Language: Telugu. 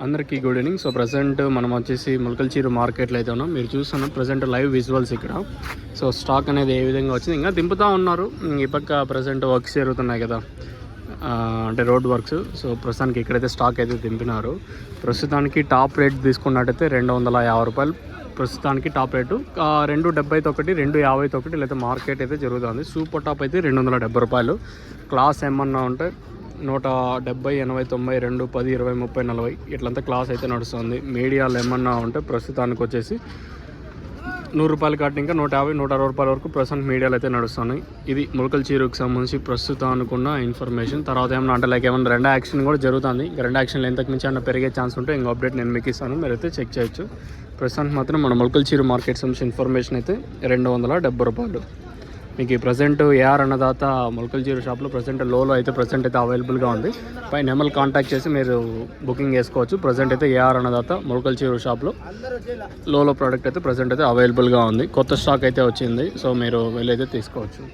అందరికీ గుడ్ ఈవినింగ్. సో ప్రజెంట్ మనం వచ్చేసి ములకల్చీరు మార్కెట్లో అయితే ఉన్నాం. మీరు చూస్తున్న ప్రజెంట్ లైవ్ విజువల్స్ ఇక్కడ. సో స్టాక్ అనేది ఏ విధంగా వచ్చింది, ఇంకా దింపుతూ ఉన్నారు. ఈ పక్క ప్రజెంట్ వర్క్స్ జరుగుతున్నాయి కదా, అంటే రోడ్ వర్క్స్. సో ప్రస్తుతానికి ఇక్కడైతే స్టాక్ అయితే దింపినారు. ప్రస్తుతానికి టాప్ రేట్ తీసుకున్నట్టయితే 250 రూపాయలు ప్రస్తుతానికి టాప్ రేటు. 271, 251 లేదా మార్కెట్ అయితే జరుగుతుంది. సూపర్ టాప్ అయితే 270 రూపాయలు. క్లాస్ ఏమన్నా ఉంటే 170, 80, 90, 2, 10, 20, 30, 40 ఇట్లంతా క్లాస్ అయితే నడుస్తుంది. మీడియాలు ఏమన్నా ఉంటే ప్రస్తుతానికి వచ్చేసి 100 రూపాయలు కాటి ఇంకా 150, 160 రూపాయల వరకు ప్రస్తుతానికి మీడియాలు అయితే నడుస్తున్నాయి. ఇది ములకల్చీరుకు సంబంధించి ప్రస్తుతానికి ఉన్న ఇన్ఫర్మేషన్. తర్వాత ఏమన్నా అంటే లైక్ ఏమన్నా రెండో యాక్షన్ కూడా జరుగుతుంది. ఇంకా రెండో యాక్షన్లు ఎంతకు మించి అన్న పెరిగే ఛాన్స్ ఉంటే ఇంకో అప్డేట్ నేను మీకు ఇస్తాను, మీరైతే చెక్ చేయొచ్చు. ప్రస్తుతానికి మాత్రం మన ములకల్చీరు మార్కెట్ సంబంధించిన ఇన్ఫర్మేషన్ అయితే 270 రూపాయలు. మీకు ఈ ప్రజెంట్ ఏఆర్ అన్నదాత ములకల్చీరు షాప్లో ప్రజెంట్ లోలో అయితే ప్రజెంట్ అయితే అవైలబుల్గా ఉంది. పైన నెంబర్ కాంటాక్ట్ చేసి మీరు బుకింగ్ చేసుకోవచ్చు. ప్రజెంట్ అయితే ఏఆర్ అన్నదాత ములకల్చీరు షాప్లో లోలో ప్రోడక్ట్ అయితే ప్రజెంట్ అయితే అవైలబుల్గా ఉంది. కొత్త స్టాక్ అయితే వచ్చింది. సో మీరు వెళ్ళైతే తీసుకోవచ్చు.